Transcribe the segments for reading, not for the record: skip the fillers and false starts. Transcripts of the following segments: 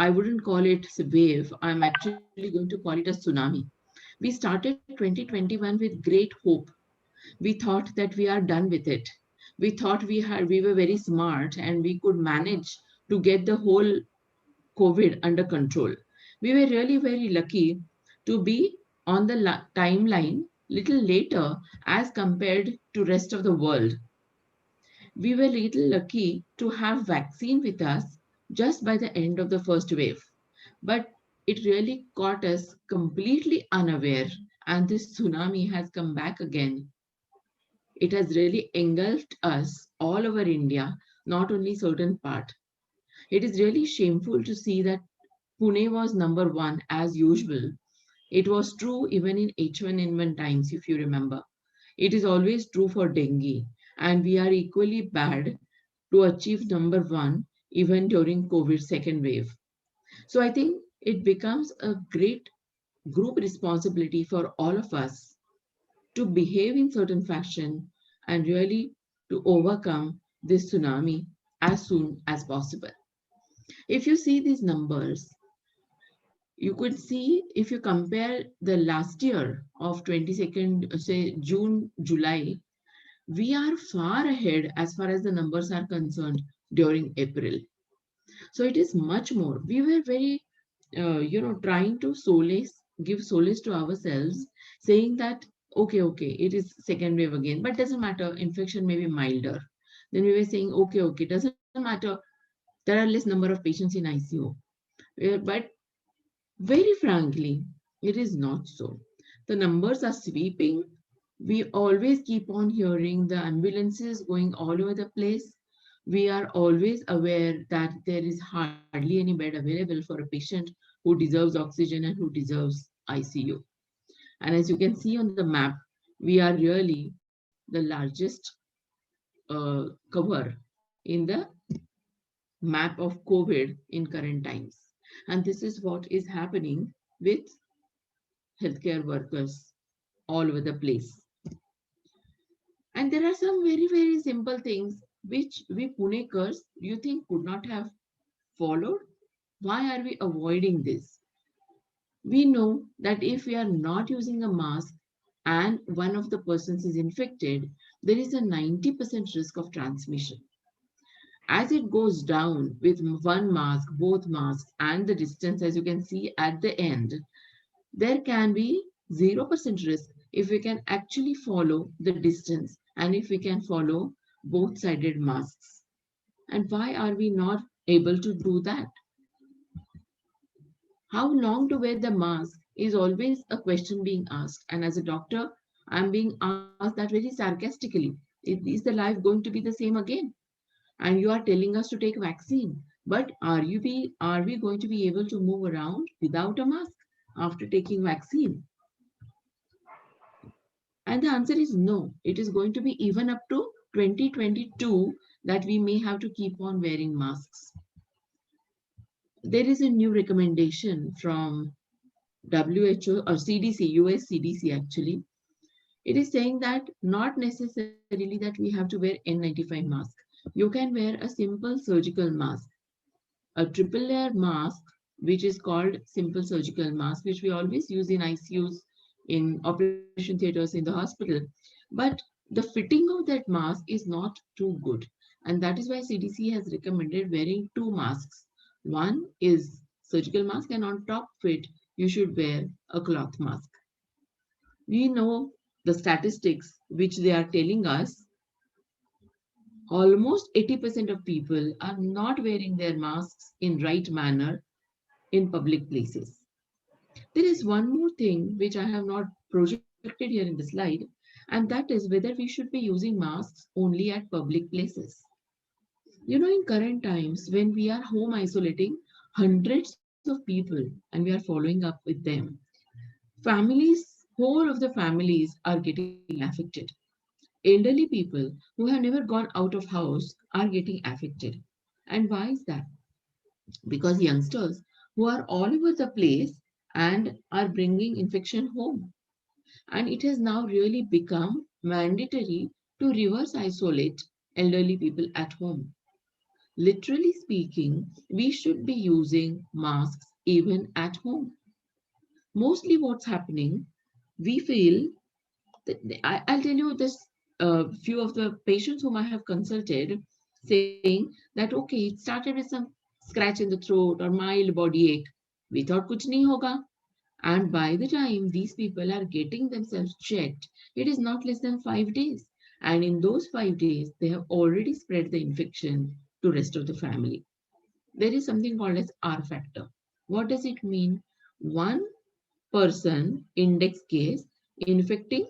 I wouldn't call it a wave. I'm actually going to call it a tsunami. We started 2021 with great hope. We thought that we are done with it. We thought we were very smart and we could manage to get the whole COVID under control. We were really very lucky to be on the timeline little later as compared to rest of the world. We were little lucky to have vaccine with us just by the end of the first wave. But it really caught us completely unaware, and this tsunami has come back again. It has really engulfed us all over India, not only certain part. It is really shameful to see that Pune was number one as usual. It was true even in H1N1 times, if you remember. It is always true for dengue, and we are equally bad to achieve number one even during COVID second wave. So I think it becomes a great group responsibility for all of us to behave in certain fashion and really to overcome this tsunami as soon as possible. If you see these numbers, you could see if you compare the last year of 22nd, say June, July, we are far ahead as far as the numbers are concerned during April. So it is much more. We were very, trying to give solace to ourselves, saying that, okay, it is second wave again, but doesn't matter, infection may be milder. Then we were saying, okay, doesn't matter, there are less number of patients in ICU. But very frankly, it is not so. The numbers are sweeping. We always keep on hearing the ambulances going all over the place. We are always aware that there is hardly any bed available for a patient who deserves oxygen and who deserves ICU. And as you can see on the map, we are really the largest cover in the map of COVID in current times. And this is what is happening with healthcare workers all over the place. And there are some very, very simple things which we Punekars, you think, could not have followed. Why are we avoiding this? We know that if we are not using a mask and one of the persons is infected, there is a 90% risk of transmission. As it goes down with one mask, both masks, and the distance, as you can see at the end, there can be 0% risk if we can actually follow the distance and if we can follow both sided masks. And why are we not able to do that? How long to wear the mask is always a question being asked. And as a doctor, I'm being asked that very sarcastically. Is the life going to be the same again? And you are telling us to take vaccine. But are we going to be able to move around without a mask after taking vaccine? And the answer is no. It is going to be even up to 2022 that we may have to keep on wearing masks. There is a new recommendation from WHO or CDC, US CDC actually. It is saying that not necessarily that we have to wear N95 mask. You can wear a simple surgical mask, a triple layer mask, which is called simple surgical mask, which we always use in ICUs, in operation theaters, in the hospital. But the fitting of that mask is not too good. And that is why CDC has recommended wearing two masks. One is surgical mask, and on top of it, you should wear a cloth mask. We know the statistics which they are telling us almost 80% of people are not wearing their masks in right manner in public places. There is one more thing which I have not projected here in the slide, and that is whether we should be using masks only at public places. You know, in current times, when we are home isolating hundreds of people and we are following up with them, whole of the families are getting affected. Elderly people who have never gone out of house are getting affected. And why is that? Because youngsters who are all over the place and are bringing infection home. And it has now really become mandatory to reverse isolate elderly people at home. Literally speaking, we should be using masks even at home. Mostly what's happening, we feel that I'll tell you this, few of the patients whom I have consulted saying that, okay, it started with some scratch in the throat or mild body ache. We thought kuch nahi hoga. And by the time these people are getting themselves checked, it is not less than 5 days. And in those 5 days, they have already spread the infection to rest of the family. There is something called as R factor. What does it mean? One person index case infecting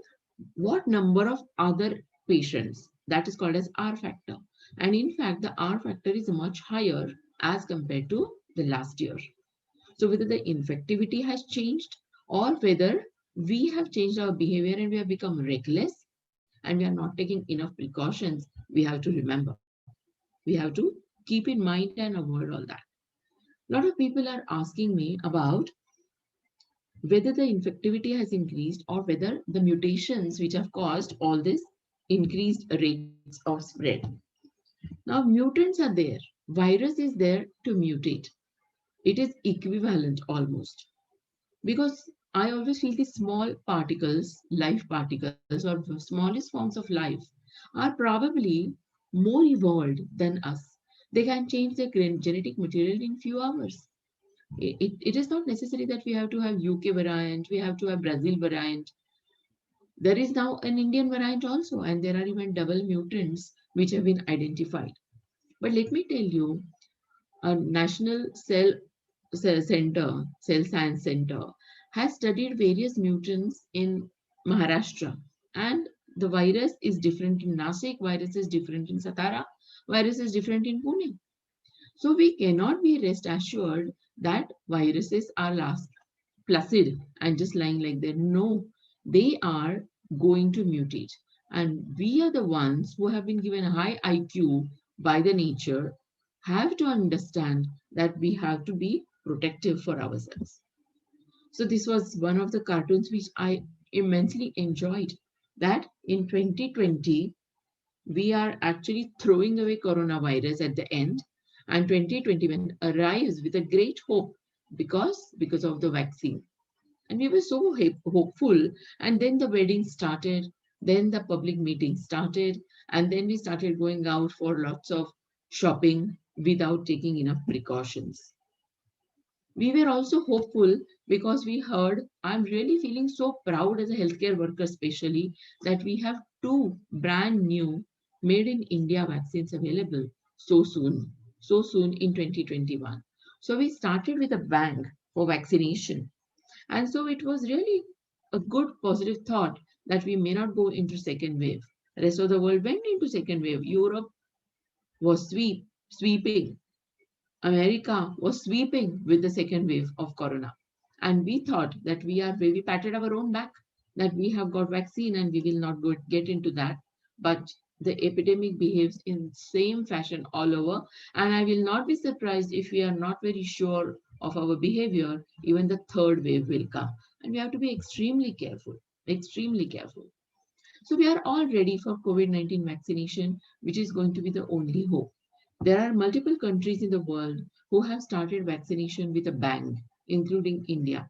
what number of other patients? That is called as R factor. And in fact, the R factor is much higher as compared to the last year. So whether the infectivity has changed or whether we have changed our behavior and we have become reckless and we are not taking enough precautions, we have to remember. We have to keep in mind and avoid all that. A lot of people are asking me about whether the infectivity has increased or whether the mutations which have caused all this increased rates of spread. Now, mutants are there. Virus is there to mutate. It is equivalent almost. Because I always feel these small particles, life particles, or the smallest forms of life, are probably more evolved than us. They can change their genetic material in few hours. It is not necessary that we have to have UK variant, we have to have Brazil variant. There is now an Indian variant also, and there are even double mutants which have been identified. But let me tell you, a National Cell Science Center, has studied various mutants in Maharashtra. And the virus is different in Nasik, virus is different in Satara, virus is different in Pune. So we cannot be rest assured that viruses are last placid and just lying like that. No, they are going to mutate. And we are the ones who have been given a high IQ by the nature, have to understand that we have to be protective for ourselves. So this was one of the cartoons which I immensely enjoyed. That in 2020, we are actually throwing away coronavirus at the end, and 2021 arrives with a great hope because of the vaccine. And we were so hopeful. And then the wedding started, then the public meeting started, and then we started going out for lots of shopping without taking enough precautions. We were also hopeful because we heard, I'm really feeling so proud as a healthcare worker, especially that we have two brand new made in India vaccines available so soon in 2021. So we started with a bang for vaccination. And so it was really a good positive thought that we may not go into second wave. The rest of the world went into second wave. Europe was sweeping. America was sweeping with the second wave of corona. And we thought that we patted our own back, that we have got vaccine and we will not get into that. But the epidemic behaves in same fashion all over. And I will not be surprised if we are not very sure of our behavior, even the third wave will come. And we have to be extremely careful, extremely careful. So we are all ready for COVID-19 vaccination, which is going to be the only hope. There are multiple countries in the world who have started vaccination with a bang, including India.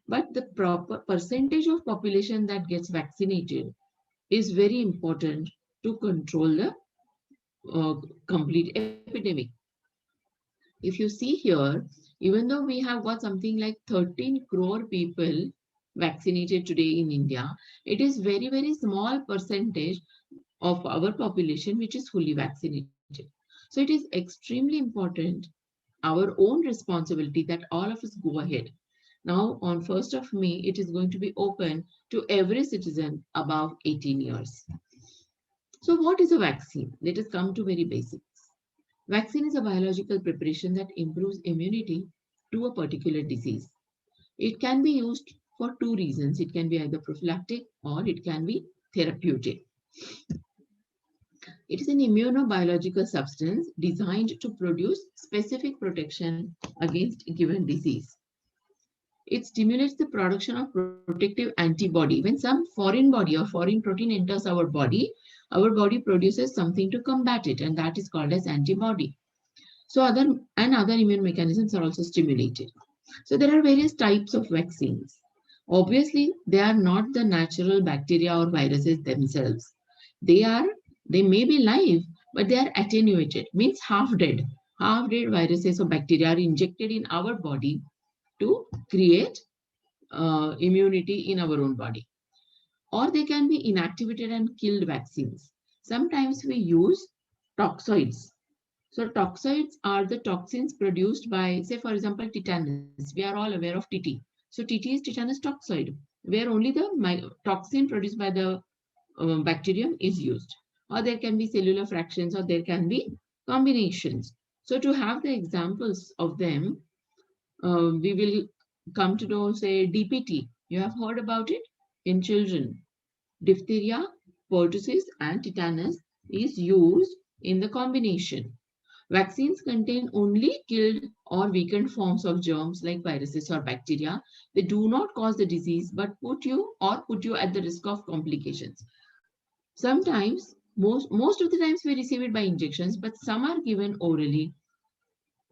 But the proper percentage of population that gets vaccinated is very important to control the uh, complete epidemic. If you see here, even though we have got something like 13 crore people vaccinated today in India, it is very, very small percentage of our population which is fully vaccinated. So it is extremely important, our own responsibility, that all of us go ahead. Now on 1st of May, it is going to be open to every citizen above 18 years. So what is a vaccine? Let us come to very basics. Vaccine is a biological preparation that improves immunity to a particular disease. It can be used for two reasons. It can be either prophylactic or it can be therapeutic. It is an immunobiological substance designed to produce specific protection against a given disease. It stimulates the production of protective antibody. When some foreign body or foreign protein enters our body produces something to combat it, and that is called as antibody. So other immune mechanisms are also stimulated. So there are various types of vaccines. Obviously, they are not the natural bacteria or viruses themselves. They are, they may be live, but they are attenuated, means half dead. Half dead viruses or bacteria are injected in our body to create immunity in our own body. Or they can be inactivated and killed vaccines. Sometimes we use toxoids. So toxoids are the toxins produced by, say, for example, tetanus. We are all aware of TT. So TT is tetanus toxoid, where only the toxin produced by the bacterium is used. Or there can be cellular fractions, or there can be combinations. So to have the examples of them, we will come to know, say, DPT. You have heard about it in children. Diphtheria, pertussis, and tetanus is used in the combination. Vaccines contain only killed or weakened forms of germs like viruses or bacteria. They do not cause the disease but put you at the risk of complications. Sometimes, most of the times we receive it by injections, but some are given orally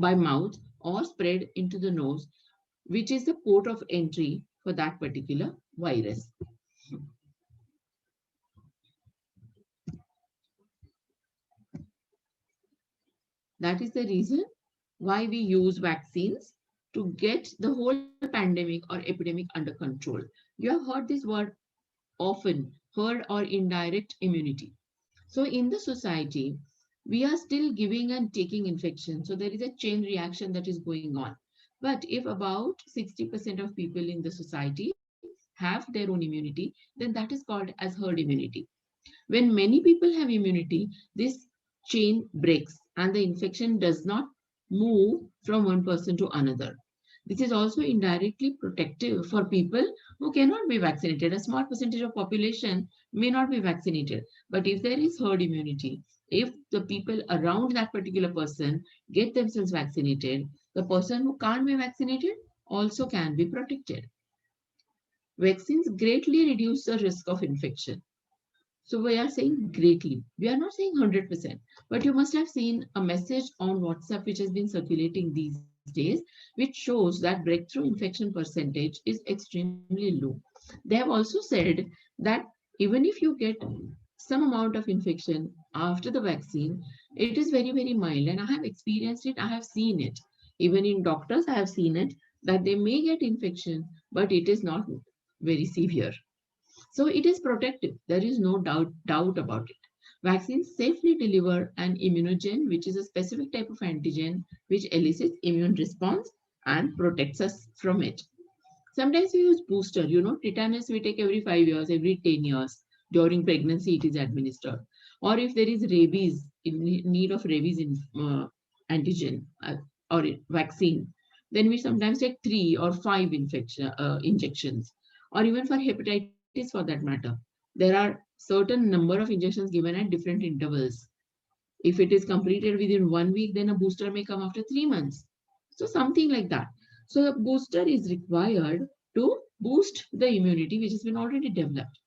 by mouth or spread into the nose, which is the port of entry for that particular virus. That is the reason why we use vaccines to get the whole pandemic or epidemic under control. You have heard this word often, herd or indirect immunity. So in the society, we are still giving and taking infection. So there is a chain reaction that is going on. But if about 60% of people in the society have their own immunity, then that is called as herd immunity. When many people have immunity, this chain breaks and the infection does not move from one person to another. This is also indirectly protective for people who cannot be vaccinated. A small percentage of population may not be vaccinated. But if there is herd immunity, if the people around that particular person get themselves vaccinated, the person who can't be vaccinated also can be protected. Vaccines greatly reduce the risk of infection. So we are saying greatly. We are not saying 100%, but you must have seen a message on WhatsApp which has been circulating these days, which shows that breakthrough infection percentage is extremely low. They have also said that even if you get some amount of infection after the vaccine, it is very, very mild. And I have experienced it, I have seen it. Even in doctors, I have seen it that they may get infection, but it is not very severe. So it is protective. There is no doubt about it. Vaccines safely deliver an immunogen, which is a specific type of antigen which elicits immune response and protects us from it. Sometimes we use booster. Tetanus we take every 5 years, every 10 years. During pregnancy, it is administered. Or if there is rabies, in need of rabies antigen or vaccine, then we sometimes take 3 or 5 injections. Or even for hepatitis for that matter, there are certain number of injections given at different intervals. If it is completed within 1 week, then a booster may come after 3 months. So something like that. So the booster is required to boost the immunity which has been already developed.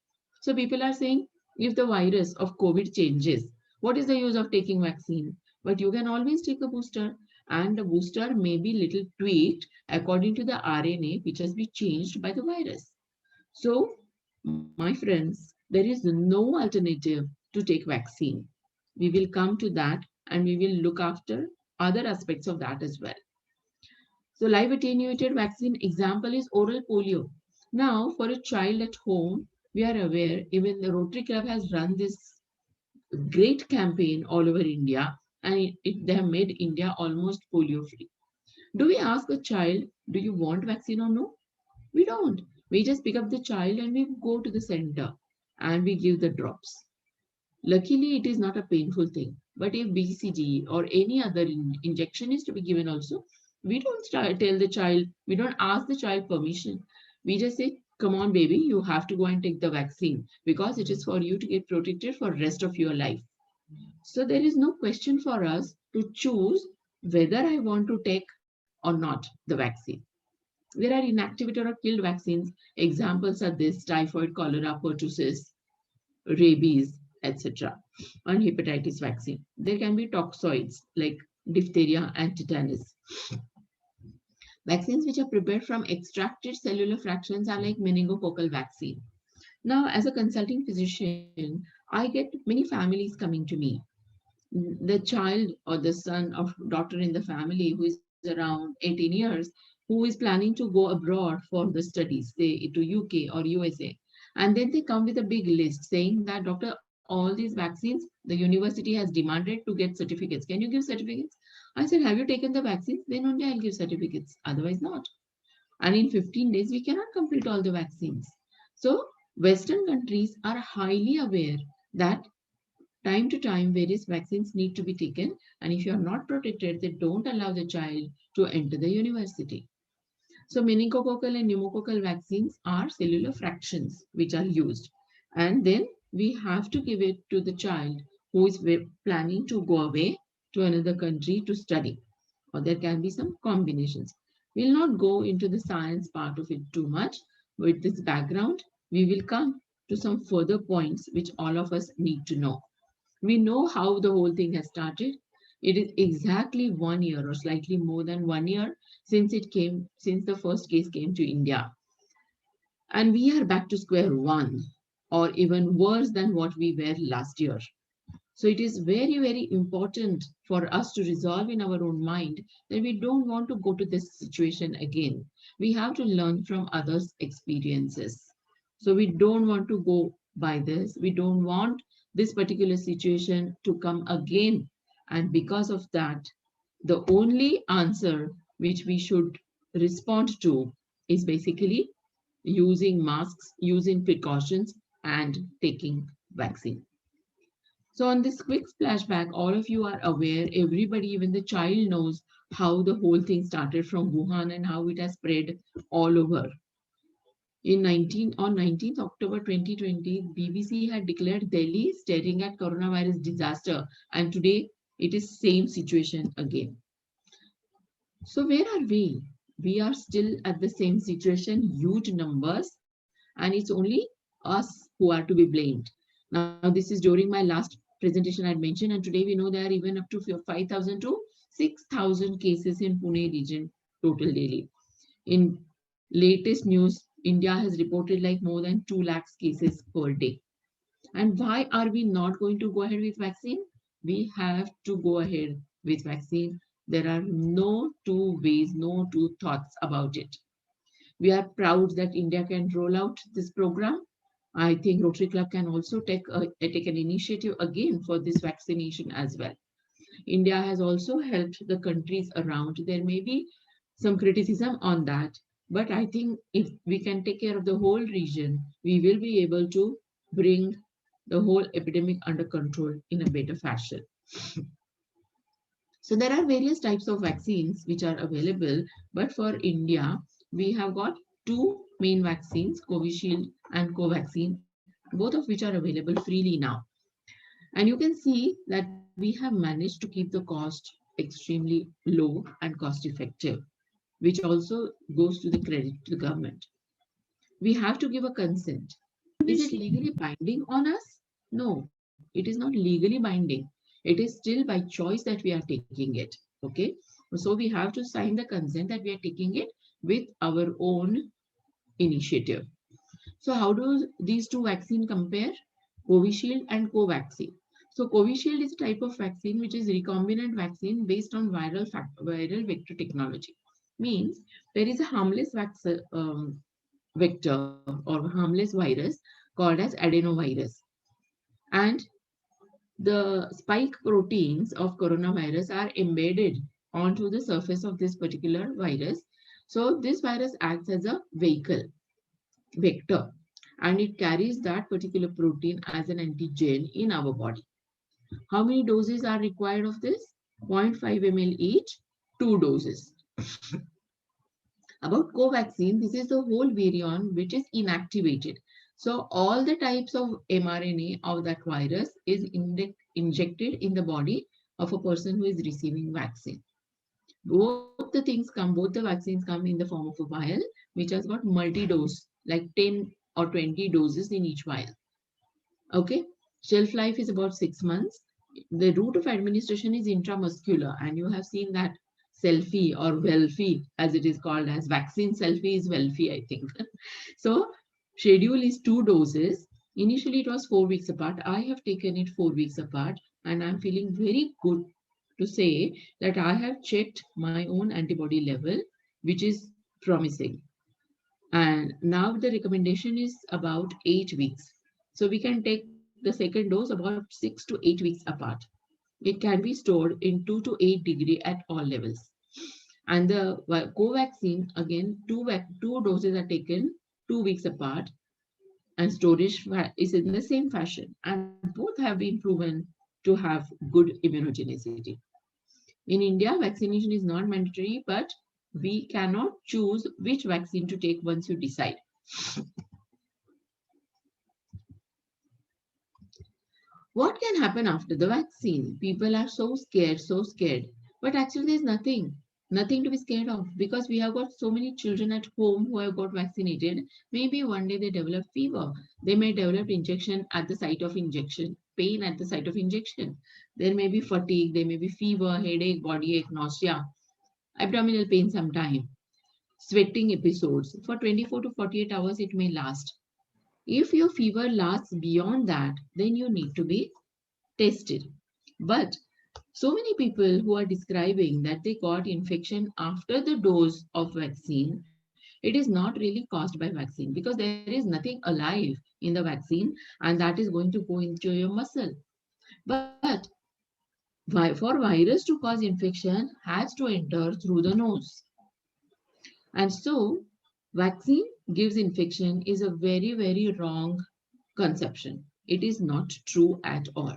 So people are saying if the virus of COVID changes, what is the use of taking vaccine? But you can always take a booster, and the booster may be little tweaked according to the RNA which has been changed by the virus. So, my friends, there is no alternative to take vaccine. We will come to that and we will look after other aspects of that as well. So, live attenuated vaccine example is oral polio. Now, for a child at home, we are aware, even the Rotary Club has run this great campaign all over India, and they have made India almost polio free. Do we ask a child, do you want vaccine or no? We don't. We just pick up the child and we go to the center and we give the drops. Luckily, it is not a painful thing. But if BCG or any other injection is to be given also, we don't tell the child, we don't ask the child permission. We just say, come on, baby, you have to go and take the vaccine because it is for you to get protected for rest of your life. So there is no question for us to choose whether I want to take or not the vaccine. There are inactivated or killed vaccines. Examples are this: typhoid, cholera, pertussis, rabies, etc. And hepatitis vaccine. There can be toxoids like diphtheria, and tetanus. Vaccines which are prepared from extracted cellular fractions are like meningococcal vaccine. Now, as a consulting physician, I get many families coming to me. The child or the son of daughter in the family who is around 18 years, who is planning to go abroad for the studies, say to UK or USA. And then they come with a big list saying that, doctor, all these vaccines, the university has demanded to get certificates. Can you give certificates? I said, have you taken the vaccines? Then only I'll give certificates. Otherwise not. And in 15 days, we cannot complete all the vaccines. So Western countries are highly aware that time to time, various vaccines need to be taken, and if you are not protected, they don't allow the child to enter the university. So meningococcal and pneumococcal vaccines are cellular fractions which are used. And then we have to give it to the child who is planning to go away to another country to study. Or there can be some combinations. We'll not go into the science part of it too much. With this background, we will come to some further points which all of us need to know. We know how the whole thing has started. It is exactly 1 year or slightly more than 1 year since the first case came to India. And we are back to square one, or even worse than what we were last year. So it is very, very important for us to resolve in our own mind that we don't want to go to this situation again. We have to learn from others' experiences. So we don't want to go by this. We don't want this particular situation to come again. And because of that, the only answer which we should respond to is basically using masks, using precautions, and taking vaccine. So on this quick splashback, all of you are aware, everybody, even the child knows how the whole thing started from Wuhan and how it has spread all over. On 19th October 2020, BBC had declared Delhi staring at coronavirus disaster, and today it is same situation again. So where are we? We are still at the same situation, huge numbers, and it's only us who are to be blamed. Now, this is during my last presentation I mentioned, and today we know there are even up to 5,000 to 6,000 cases in Pune region total daily. In latest news, India has reported like more than 2 lakhs cases per day. And why are we not going to go ahead with vaccine? We have to go ahead with vaccine. There are no two ways, no two thoughts about it. We are proud that India can roll out this program. I think Rotary Club can also take an initiative again for this vaccination as well. India has also helped the countries around. There may be some criticism on that, but I think if we can take care of the whole region, we will be able to bring the whole epidemic under control in a better fashion. So there are various types of vaccines which are available, but for India, we have got two main vaccines, Covishield and Covaxin, both of which are available freely now. And you can see that we have managed to keep the cost extremely low and cost effective, which also goes to the credit to the government. We have to give a consent. Is it legally binding on us? No, it is not legally binding. It is still by choice that we are taking it. Okay. So we have to sign the consent that we are taking it with our own initiative. So how do these two vaccines compare? Covishield and Covaxin. So Covishield is a type of vaccine which is recombinant vaccine based on viral vector technology. Means there is a harmless vector or harmless virus called as adenovirus. And the spike proteins of coronavirus are embedded onto the surface of this particular virus. So this virus acts as a vector, and it carries that particular protein as an antigen in our body. How many doses are required of this? 0.5 ml each, 2 doses. About Covaxin, this is the whole virion which is inactivated. So all the types of mRNA of that virus is injected in the body of a person who is receiving vaccine. Both the vaccines come in the form of a vial, which has got multi-dose, like 10 or 20 doses in each vial. Okay, shelf life is about 6 months. the route of administration is intramuscular, and you have seen that selfie or Welfie, as it is called, as vaccine selfie is Welfie, I think. So schedule is 2 doses. Initially, it was 4 weeks apart. I have taken it 4 weeks apart, and I'm feeling very good to say that I have checked my own antibody level, which is promising. And now the recommendation is about 8 weeks. So we can take the second dose about 6 to 8 weeks apart. It can be stored in 2 to 8 degree at all levels. And the Covaxin, again, two doses are taken 2 weeks apart, and storage is in the same fashion. And both have been proven to have good immunogenicity. In India, vaccination is not mandatory, but we cannot choose which vaccine to take once you decide. What can happen after the vaccine? People are so scared, so scared. But actually, there's nothing to be scared of, because we have got so many children at home who have got vaccinated. Maybe one day they develop fever. They may develop injection at the site of injection, pain at the site of injection. There may be fatigue, there may be fever, headache, body ache, nausea, abdominal pain sometime, sweating episodes. For 24 to 48 hours, it may last. If your fever lasts beyond that, then you need to be tested. But so many people who are describing that they got infection after the dose of vaccine, it is not really caused by vaccine, because there is nothing alive in the vaccine, and that is going to go into your muscle. But for virus to cause infection has to enter through the nose. And so vaccine gives infection is a very, very wrong conception. It is not true at all.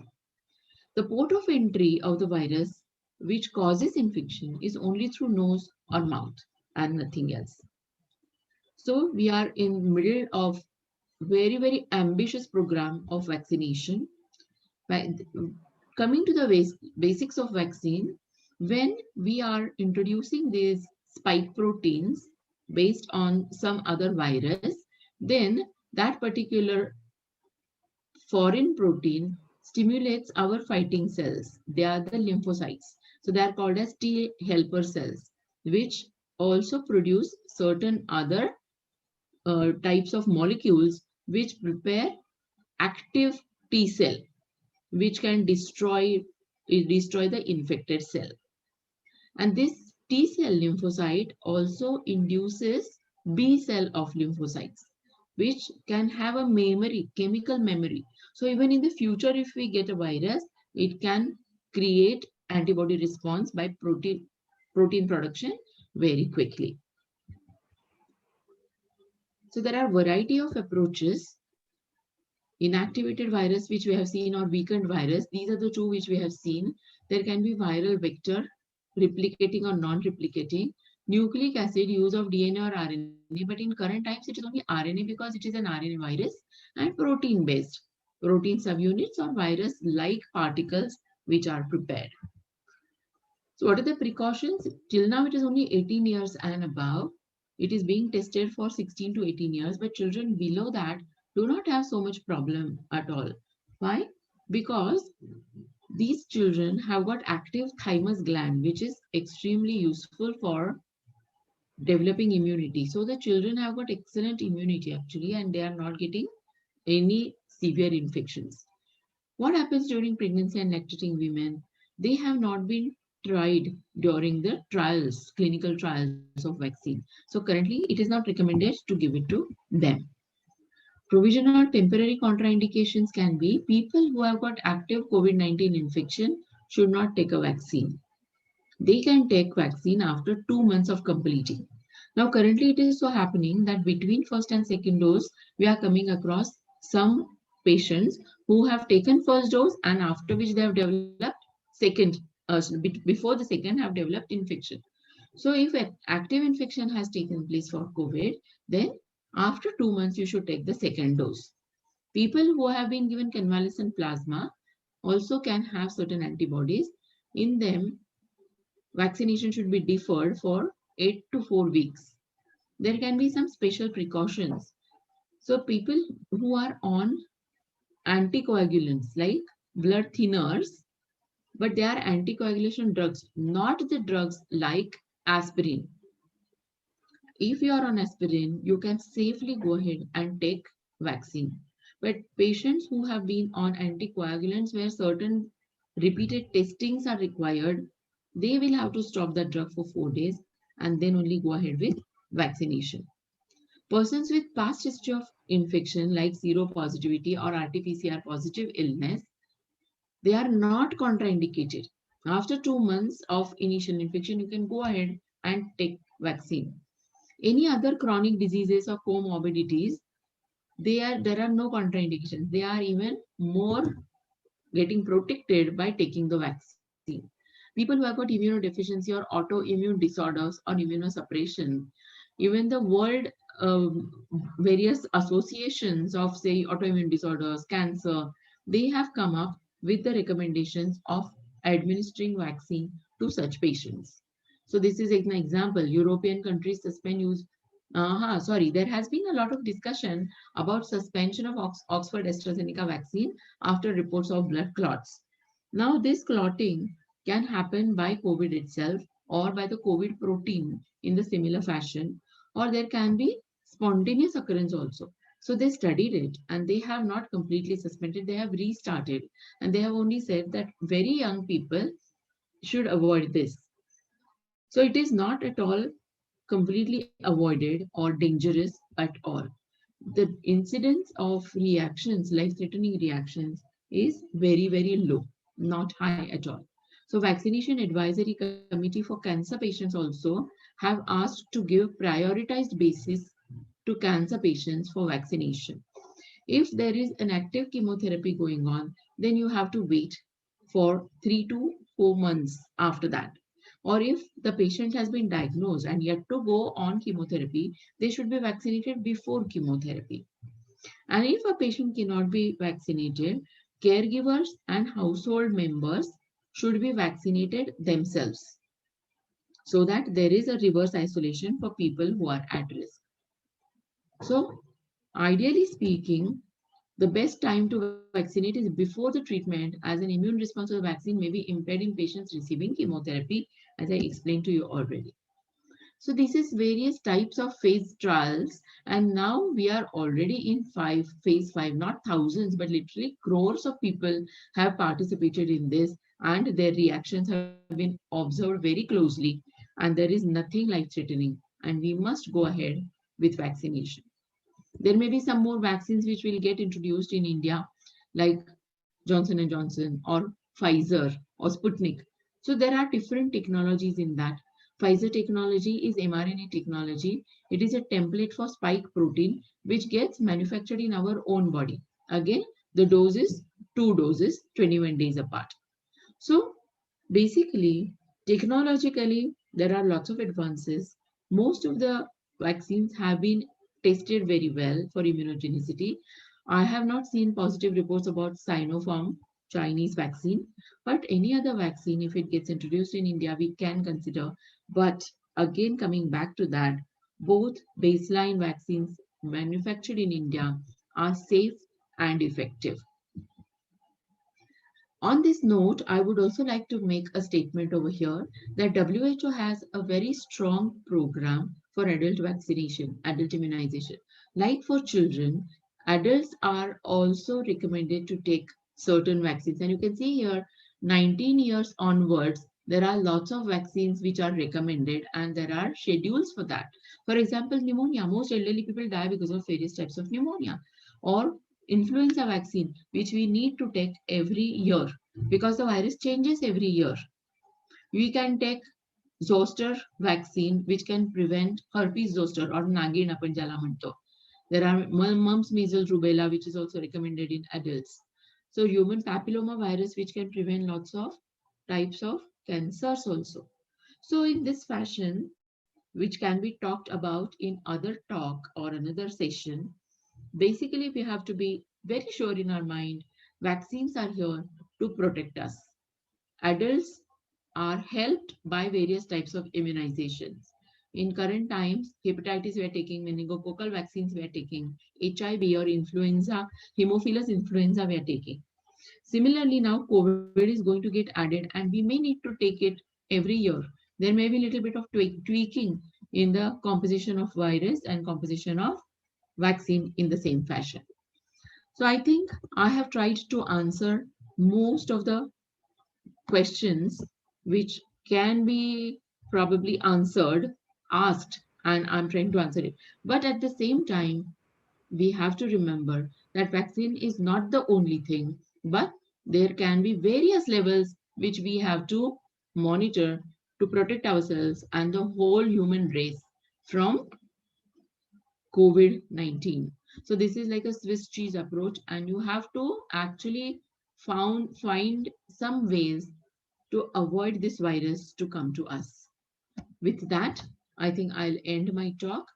The port of entry of the virus which causes infection is only through nose or mouth and nothing else. So we are in middle of very, very ambitious program of vaccination. Coming to the basics of vaccine, when we are introducing these spike proteins based on some other virus, then that particular foreign protein stimulates our fighting cells. They are the lymphocytes. So they are called as T helper cells, which also produce certain other types of molecules which prepare active T cell, which can destroy the infected cell. And this T cell lymphocyte also induces B cell of lymphocytes, which can have a memory, chemical memory. So even in the future, if we get a virus, it can create antibody response by protein production very quickly. So there are variety of approaches. Inactivated virus, which we have seen, or weakened virus, these are the two which we have seen. There can be viral vector, replicating or non-replicating, nucleic acid, use of DNA or RNA, but in current times it is only RNA because it is an RNA virus, and protein-based, protein subunits or virus-like particles which are prepared. So what are the precautions? Till now it is only 18 years and above. It is being tested for 16 to 18 years, but children below that do not have so much problem at all. Why? Because these children have got active thymus gland, which is extremely useful for developing immunity. So the children have got excellent immunity actually, and they are not getting any severe infections. What happens during pregnancy and lactating women? They have not been tried during the trials, clinical trials of vaccine. So currently it is not recommended to give it to them. Provisional temporary contraindications can be people who have got active COVID-19 infection should not take a vaccine. They can take vaccine after 2 months of completing. Now, currently it is so happening that between first and second dose, we are coming across some patients who have taken first dose and after which they have developed second, before the second have developed infection. So if an active infection has taken place for COVID, then after 2 months, you should take the second dose. People who have been given convalescent plasma also can have certain antibodies. In them, vaccination should be deferred for 8 to 4 weeks. There can be some special precautions. So people who are on anticoagulants like blood thinners but they are anticoagulation drugs, not the drugs like aspirin. If you are on aspirin, you can safely go ahead and take vaccine. But patients who have been on anticoagulants where certain repeated testings are required, they will have to stop the drug for 4 days and then only go ahead with vaccination. Persons with past history of infection like seropositivity or RT-PCR positive illness, they are not contraindicated. After 2 months of initial infection, you can go ahead and take vaccine. Any other chronic diseases or comorbidities, there are no contraindications. They are even more getting protected by taking the vaccine. People who have got immunodeficiency or autoimmune disorders or immunosuppression, even the world various associations of say autoimmune disorders, cancer, they have come up with the recommendations of administering vaccine to such patients. So this is an example. European countries suspend use. Sorry, there has been a lot of discussion about suspension of Oxford AstraZeneca vaccine after reports of blood clots. Now, this clotting can happen by COVID itself or by the COVID protein in the similar fashion, or there can be spontaneous occurrence also. So they studied it and they have not completely suspended, they have restarted, and they have only said that very young people should avoid this. So it is not at all completely avoided or dangerous at all. The incidence of reactions, life-threatening reactions, is very, very low, not high at all. So Vaccination Advisory Committee for cancer patients also have asked to give prioritized basis to cancer patients for vaccination. If there is an active chemotherapy going on, then you have to wait for 3 to 4 months after that. Or if the patient has been diagnosed and yet to go on chemotherapy, they should be vaccinated before chemotherapy. And if a patient cannot be vaccinated, caregivers and household members should be vaccinated themselves so that there is a reverse isolation for people who are at risk. So, ideally speaking, the best time to vaccinate is before the treatment, as an immune response to the vaccine may be impaired in patients receiving chemotherapy, as I explained to you already. So this is various types of phase trials, and now we are already in phase five, not thousands, but literally crores of people have participated in this, and their reactions have been observed very closely, and there is nothing life-threatening, and we must go ahead with vaccination. There may be some more vaccines which will get introduced in India, like Johnson and Johnson or Pfizer or Sputnik. So there are different technologies in that. Pfizer technology is mRNA technology. It is a template for spike protein which gets manufactured in our own body. Again, the dose is 2 doses, 21 days apart. So basically, technologically, there are lots of advances. Most of the vaccines have been tested very well for immunogenicity. I have not seen positive reports about Sinopharm Chinese vaccine, but any other vaccine, if it gets introduced in India, we can consider. But again, coming back to that, both baseline vaccines manufactured in India are safe and effective. On this note, I would also like to make a statement over here that WHO has a very strong program for adult vaccination, adult immunization. Like for children, adults are also recommended to take certain vaccines. And you can see here, 19 years onwards, there are lots of vaccines which are recommended and there are schedules for that. For example, pneumonia. Most elderly people die because of various types of pneumonia. Or influenza vaccine, which we need to take every year because the virus changes every year. We can take zoster vaccine, which can prevent herpes zoster or nagin आपण ज्याला म्हणतो. There are mumps, measles, rubella, which is also recommended in adults. So human papilloma virus, which can prevent lots of types of cancers also. So in this fashion, which can be talked about in other talk or another session, basically, we have to be very sure in our mind, vaccines are here to protect us. Adults are helped by various types of immunizations. In current times, hepatitis we are taking, meningococcal vaccines we are taking, HIV or influenza, Haemophilus influenza we are taking. Similarly, now COVID is going to get added and we may need to take it every year. There may be a little bit of tweaking in the composition of virus and composition of vaccine in the same fashion. So I think I have tried to answer most of the questions which can be probably answered, asked, and I'm trying to answer it. But at the same time, we have to remember that vaccine is not the only thing, but there can be various levels which we have to monitor to protect ourselves and the whole human race from COVID-19. So this is like a Swiss cheese approach, and you have to actually find some ways to avoid this virus to come to us. With that, I think I'll end my talk,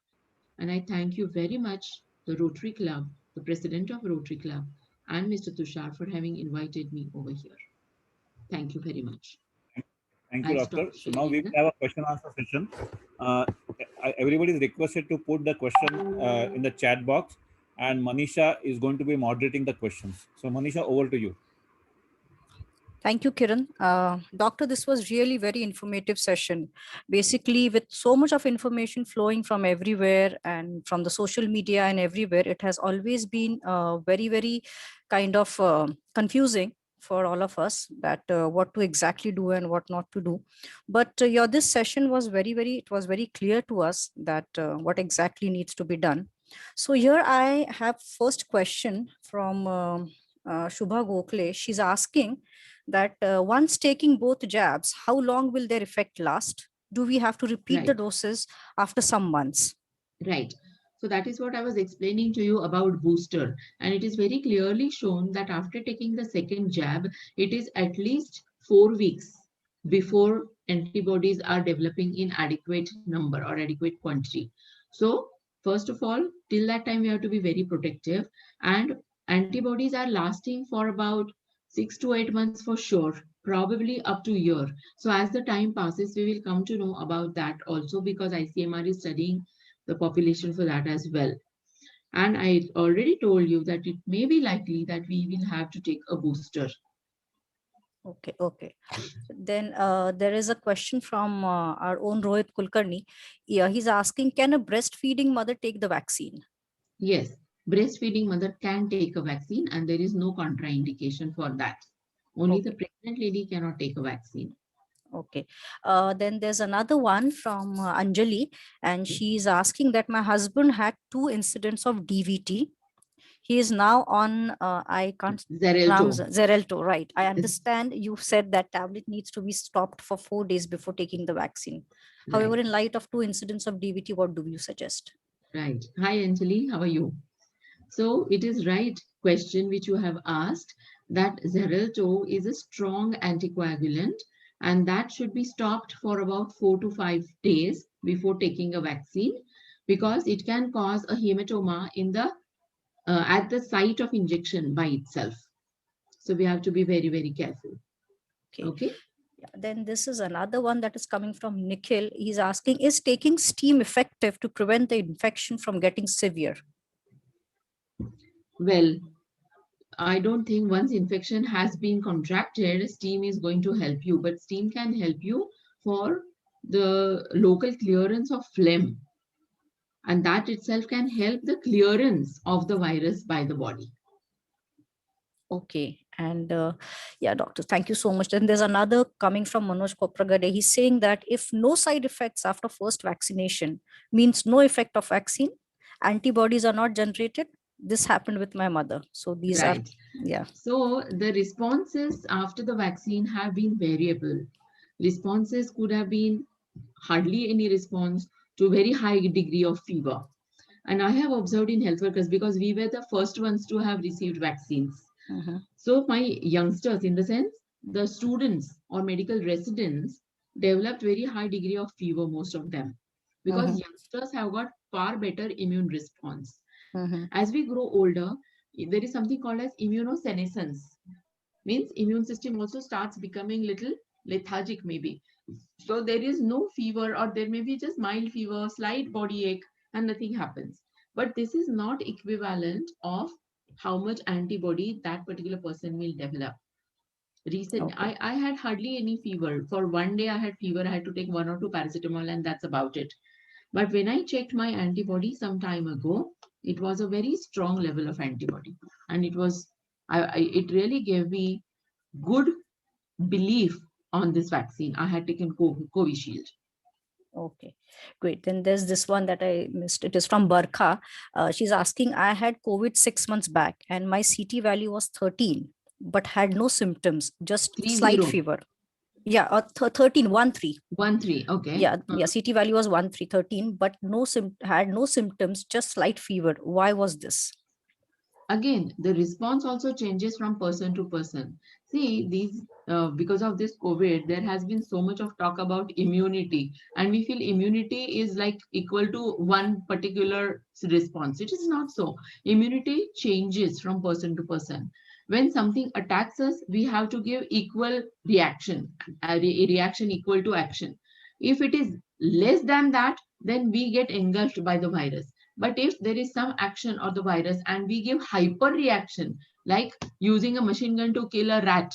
and I thank you very much, the Rotary Club, the president of Rotary Club, and Mr. Tushar for having invited me over here. Thank you very much. Thank you, I'll doctor. stop So now we sharing. have a question answer session. Uh, Everybody is requested to put the question in the chat box, and Manisha is going to be moderating the questions. So Manisha, over to you. Thank you, Kiran. Doctor, this was really very informative session. Basically, with so much of information flowing from everywhere and from the social media and everywhere, it has always been very, very kind of confusing for all of us that what to exactly do and what not to do. But this session was it was very clear to us that what exactly needs to be done. So here I have first question from Shubha Gokhale. She's asking that once taking both jabs, how long will their effect last? Do we have to repeat the Right, doses after some months? right. So that is what I was explaining to you about booster. And it is very clearly shown that after taking the second jab, it is at least 4 weeks before antibodies are developing in adequate number or adequate quantity. So first of all, till that time, we have to be very protective. And antibodies are lasting for about 6 to 8 months for sure, probably up to a year. So as the time passes, we will come to know about that also, because ICMR is studying the population for that as well. And I already told you that it may be likely that we will have to take a booster. Okay, okay. Then there is a question from our own Rohit Kulkarni. Yeah, he's asking, can a breastfeeding mother take the vaccine? Yes, breastfeeding mother can take a vaccine and there is no contraindication for that. Only the Okay, pregnant lady cannot take a vaccine. okay. Then there's another one from Anjali, and she's asking that my husband had 2 incidents of DVT. He is now on, I can't pronounce, Xarelto. Xarelto, right? I Yes, understand you said that tablet needs to be stopped for 4 days before taking the vaccine. However, right, in light of 2 incidents of DVT, what do you suggest? right. Hi, Anjali, how are you? So it is right question which you have asked, that Xarelto is a strong anticoagulant and that should be stopped for about 4 to 5 days before taking a vaccine, because it can cause a hematoma in the at the site of injection by itself. So we have to be very, very careful. Okay. Okay. Yeah, then this is another one that is coming from Nikhil. He's asking, is taking steam effective to prevent the infection from getting severe? Well, I don't think once infection has been contracted, steam is going to help you, but steam can help you for the local clearance of phlegm, and that itself can help the clearance of the virus by the body. Okay. And yeah, doctor, thank you so much. Then there's another coming from Manoj Kopragade. He's saying that if no side effects after first vaccination means no effect of vaccine, antibodies are not generated. This happened with my mother. So these are, Right. yeah. So the responses after the vaccine have been variable. Responses could have been hardly any response to very high degree of fever. And I have observed in health workers, because we were the first ones to have received vaccines. Mhm. So my youngsters, in the sense, the students or medical residents, developed very high degree of fever, most of them, because Mhm. youngsters have got far better immune response. Mhm. As we grow older, there is something called as immunosenescence. Means immune system also starts becoming little lethargic maybe. So there is no fever, or there may be just mild fever, slight body ache, and nothing happens. But this is not equivalent of how much antibody that particular person will develop. Okay. I had hardly any fever. For one day I had fever, I had to take 1 or 2 paracetamol and that's about it. But when I checked my antibody some time ago, it was a very strong level of antibody. And it was, it really gave me good belief on this vaccine. I had taken Covishield. Okay, great. Then there's this one that I missed. It is from Barkha. She's asking, I had COVID 6 months back and my CT value was 13, but had no symptoms, just 30. slight fever. Yeah, 13, 1-3. 1-3. Okay. Yeah, yeah. CT value was 1-3, 13, but had no symptoms, just slight fever. Why was this? Again, the response also changes from person to person. See, because of this COVID, there has been so much of talk about immunity, and we feel immunity is like equal to one particular response. It is not so. Immunity changes from person to person. When something attacks us, we have to give equal reaction, a reaction equal to action. If it is less than that, then we get engulfed by the virus. But if there is some action or the virus and we give hyper reaction, like using a machine gun to kill a rat,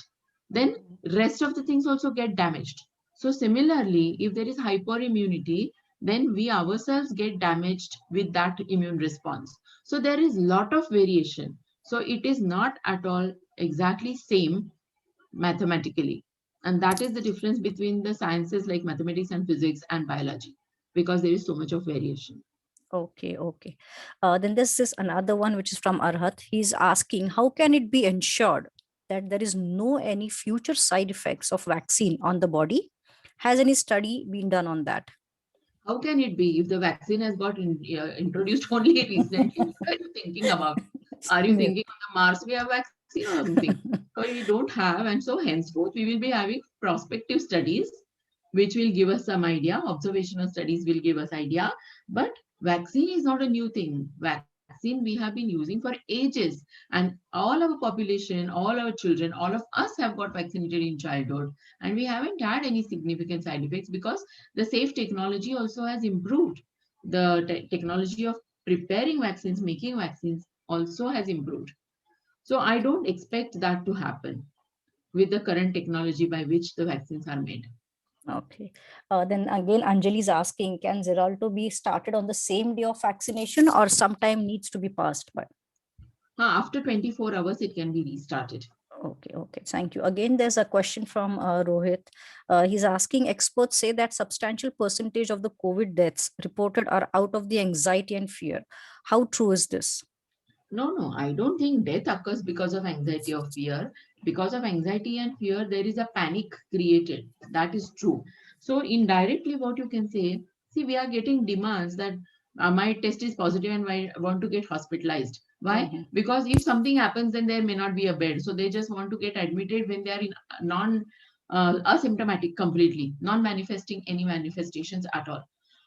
then rest of the things also get damaged. So similarly, if there is hyperimmunity, then we ourselves get damaged with that immune response. So there is lot of variation. So it is not at all exactly same mathematically. And that is the difference between the sciences like mathematics and physics and biology, because there is so much of variation. Okay, okay. Then this is another one which is from Arhat. He's asking, how can it be ensured that there is no any future side effects of vaccine on the body? Has any study been done on that? How can it be if the vaccine has got introduced only recently? What are you thinking about? Are you Yeah. thinking on the Mars we have vaccine or something? So we don't have, and so henceforth we will be having prospective studies, which will give us some idea. Observational studies will give us idea, but vaccine is not a new thing. Vaccine we have been using for ages, and all our population, all our children, all of us have got vaccinated in childhood, and we haven't had any significant side effects because the safe technology also has improved. The technology of preparing vaccines, making vaccines also has improved. So I don't expect that to happen with the current technology by which the vaccines are made. Okay. Then again, Anjali is asking, can Xarelto be started on the same day of vaccination or sometime needs to be passed by? After 24 hours, it can be restarted. Okay, okay. Thank you. Again, there's a question from Rohit. He's asking, experts say that substantial percentage of the COVID deaths reported are out of the anxiety and fear. How true is this? No, I don't think death occurs because of anxiety or fear. Because of anxiety and fear, there is a panic created. That is true. So, indirectly, what you can say, see, we are getting demands that my test is positive and I want to get hospitalized. Why? Mhm. Because if something happens, then there may not be a bed. So, they just want to get admitted when they are in non asymptomatic completely, non manifesting any manifestations at all.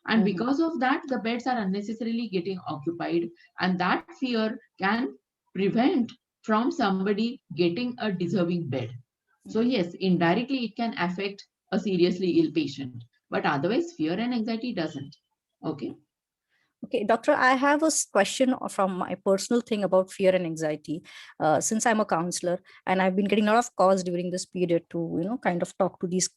And Mhm. because of that, the beds are unnecessarily getting occupied, and that fear can prevent from somebody getting a deserving bed. So yes, indirectly it can affect a seriously ill patient, but otherwise fear and anxiety doesn't. Okay. Okay, doctor, I have a question from my personal thing about fear and anxiety. Since I'm a counselor and I've been getting a lot of calls during this period to, kind of talk to these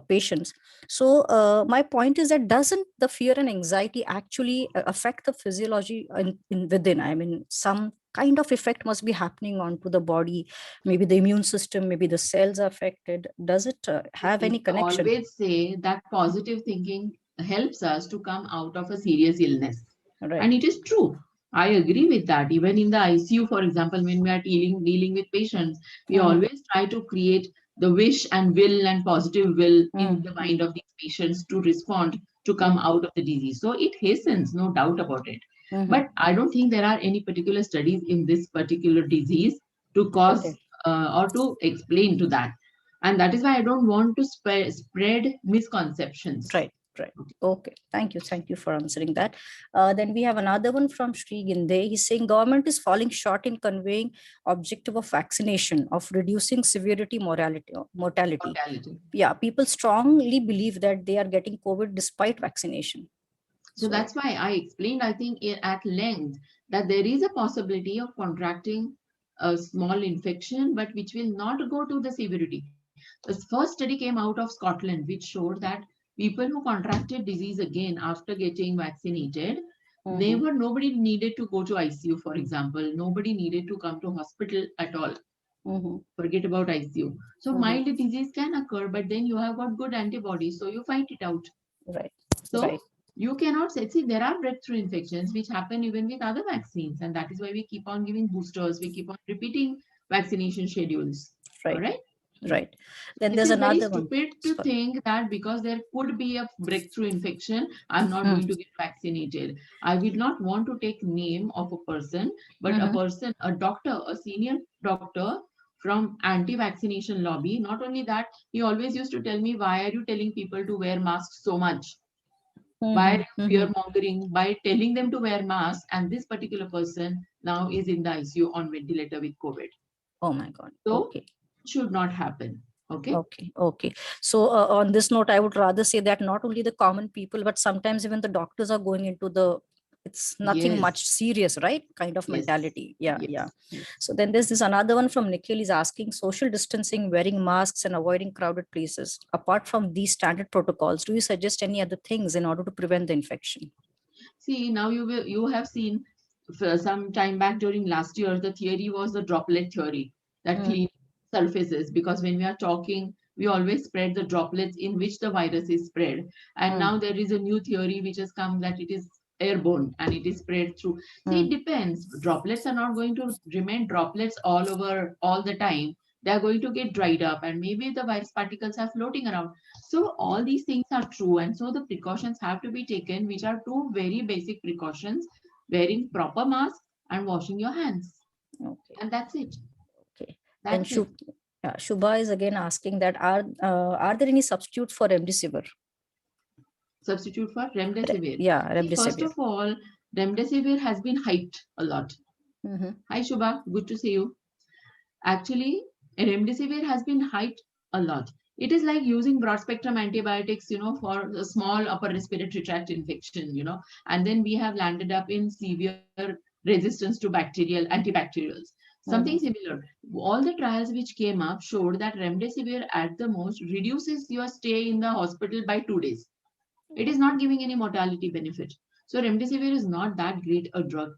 patients. So my point is that doesn't the fear and anxiety actually affect the physiology within? I mean, some kind of effect must be happening onto the body. Maybe the immune system, maybe the cells are affected. Does it have any We connection? always say that positive thinking helps us to come out of a serious illness. Right. And it is true. I agree with that. Even in the ICU, for example, when we are dealing with patients, we Mhm. always try to create the wish and will and positive will in the Mhm. mind of these patients to respond to come Mhm. out of the disease. So it hastens, no doubt about it. Mhm. But I don't think there are any particular studies in this particular disease to cause Okay. or to explain to that. And that is why I don't want to spread misconceptions. Right, right. Okay. Thank you. Thank you for answering that. Then we have another one from Sri Ginde. He's saying government is falling short in conveying objective of vaccination, of reducing severity mortality. Mortality. Yeah, people strongly believe that they are getting COVID despite vaccination. So that's why I explained, I think, at length that there is a possibility of contracting a small infection, but which will not go to the severity. The first study came out of Scotland, which showed that people who contracted disease again after getting vaccinated, nobody needed to go to ICU, for example. Nobody needed to come to hospital at all. Forget about ICU. So mild disease can occur, but then you have got good antibodies, so you fight it out. Right. So Right. you cannot say, see, there are breakthrough infections which happen even with other vaccines, and that is why we keep on giving boosters. We keep on repeating vaccination schedules. Right. All right. Right. Then It there's is very another one. stupid to Sorry. think that because there could be a breakthrough infection, I'm not going to get vaccinated. I will not want to take name of a person, but a person, a doctor, a senior doctor from anti-vaccination lobby. Not only that, he always used to tell me, why are you telling people to wear masks so much? Why are you fear mongering by telling them to wear masks? And this particular person now is in the ICU on ventilator with COVID. Oh my God. So Okay. should not happen. Okay. Okay. Okay. So on this note, I would rather say that not only the common people, but sometimes even the doctors are going into the, it's nothing Yes. much serious, right? Kind of Yes. mentality. Yeah. Yes. Yeah. Yes. So then there's this another one from Nikhil is asking social distancing, wearing masks and avoiding crowded places. Apart from these standard protocols, do you suggest any other things in order to prevent the infection? See, now you have seen some time back during last year, the theory was the droplet theory, that clean surfaces, because when we are talking, we always spread the droplets in which the virus is spread. And now there is a new theory which has come that it is airborne and it is spread through. See, it depends. Droplets are not going to remain droplets all over all the time. They are going to get dried up and maybe the virus particles are floating around. So all these things are true. And so the precautions have to be taken, which are two very basic precautions: wearing proper mask and washing your hands. Okay. And that's it. Okay. That's Then Shubha is again asking that are there any substitutes for remdesivir? Substitute for remdesivir. Yeah, See, first remdesivir. of all, remdesivir has been hyped a lot. Hi Shubha, good to see you. Actually, remdesivir has been hyped a lot. It is like using broad spectrum antibiotics, for a small upper respiratory tract infection, and then we have landed up in severe resistance to antibacterials. Something similar. All the trials which came up showed that remdesivir at the most reduces your stay in the hospital by 2 days. It is not giving any mortality benefit. So remdesivir is not that great a drug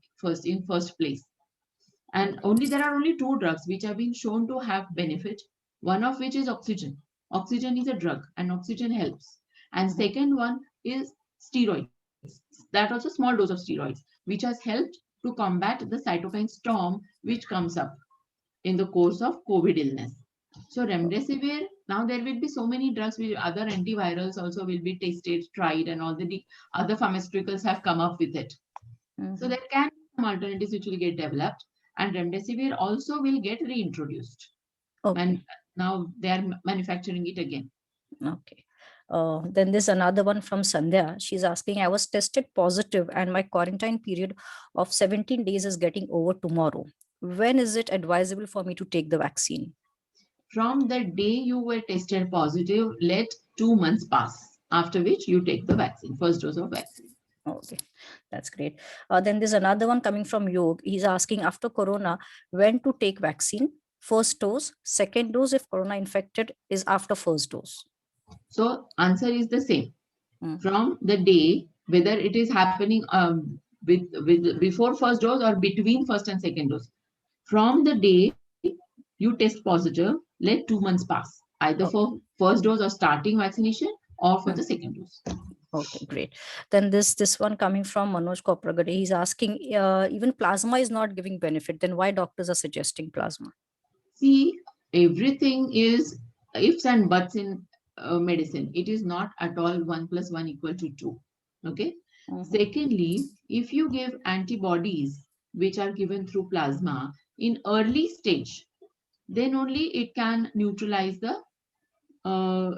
in first place. And there are only two drugs which have been shown to have benefit. One of which is oxygen. Oxygen is a drug and oxygen helps. And second one is steroids. That also small dose of steroids, which has helped to combat the cytokine storm which comes up in the course of COVID illness. So remdesivir, now there will be so many drugs, with other antivirals also will be tested, tried, and all the other pharmaceuticals have come up with it. So there can be some alternatives which will get developed, and remdesivir also will get reintroduced. Okay. And now they are manufacturing it again. Okay. Then there's another one from Sandhya. She's asking, I was tested positive and my quarantine period of 17 days is getting over tomorrow. When is it advisable for me to take the vaccine? From the day you were tested positive, let 2 months pass, after which you take the vaccine, first dose of vaccine. Okay, that's great. Then there's another one coming from Yog. He's asking, after corona, when to take vaccine? First dose, second dose if corona infected is after first dose. So answer is the same. From the day, whether it is happening before first dose or between first and second dose. From the day you test positive, let 2 months pass, either for first dose or starting vaccination or for the second dose. Okay, great. Then this one coming from Manoj Kopragade, he's asking, even plasma is not giving benefit, then why doctors are suggesting plasma? See, everything is ifs and buts in medicine. It is not at all 1 + 1 = 2. Okay. Secondly, if you give antibodies which are given through plasma in early stage, then only it can neutralize the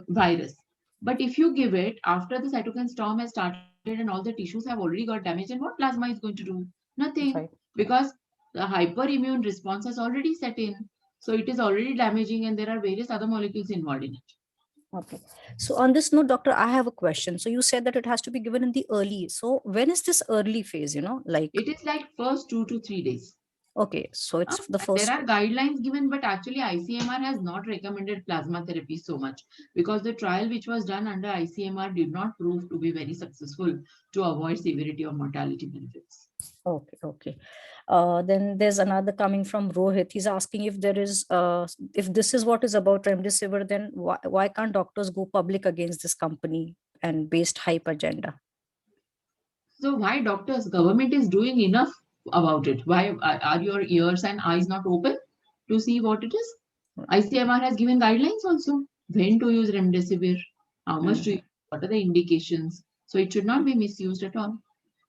virus. But if you give it after the cytokine storm has started and all the tissues have already got damaged, and what plasma is going to do? Nothing, Right. because the hyperimmune response has already set in. So it is already damaging and there are various other molecules involved in it. Okay. So on this note, doctor, I have a question. So you said that it has to be given in the early. So when is this early phase, like, It is like first 2 to 3 days. okay, so it's the There first. are guidelines given, but actually ICMR has not recommended plasma therapy so much because the trial which was done under ICMR did not prove to be very successful to avoid severity or mortality benefits. Okay, okay. Then there's another coming from Rohit. He's asking if there is, if this is what is about remdesivir, then why can't doctors go public against this company and based hype agenda? So why doctors, government is doing enough about it? Why are your ears and eyes not open to see what it is? ICMR has given guidelines also. When to use remdesivir, how much to use, what are the indications? So it should not be misused at all.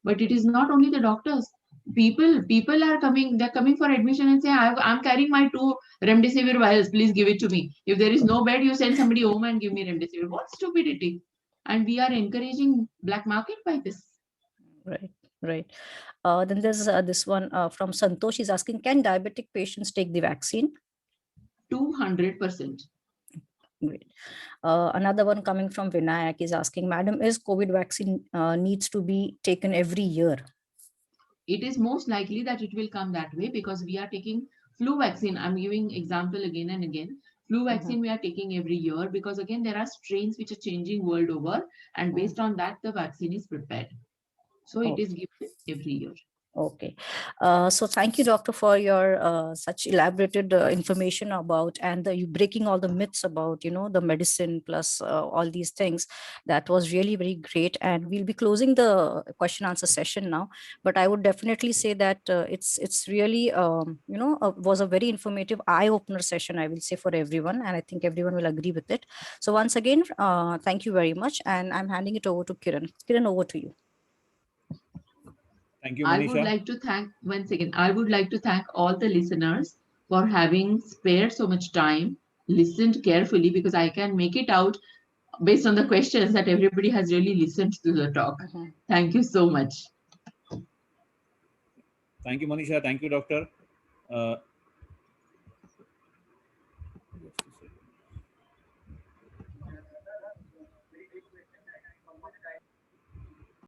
But it is not only the doctors. People are coming, they're coming for admission and say, I'm carrying my 2 remdesivir vials, please give it to me. If there is no bed, you send somebody home and give me remdesivir. What stupidity. And we are encouraging black market by this. Right, right. Then there's this one from Santosh. He's asking, can diabetic patients take the vaccine? 200%. Great. Another one coming from Vinayak is asking, Madam, is COVID vaccine needs to be taken every year? It is most likely that it will come that way because we are taking flu vaccine. I'm giving example again and again. Flu vaccine we are taking every year because again there are strains which are changing world over, and based on that the vaccine is prepared. So it is given every year. Okay. So thank you, doctor, for your such elaborated information about and you breaking all the myths about, the medicine plus all these things. That was really very great. And we'll be closing the question answer session now. But I would definitely say that it's really, was a very informative eye opener session, I will say, for everyone. And I think everyone will agree with it. So once again, thank you very much. And I'm handing it over to Kiran. Kiran, over to you. Thank you, I Manisha. would like to thank, once again, I would like to thank all the listeners for having spared so much time, listened carefully, because I can make it out based on the questions that everybody has really listened to the talk. Thank you so much. Thank you, Manisha. Thank you, doctor.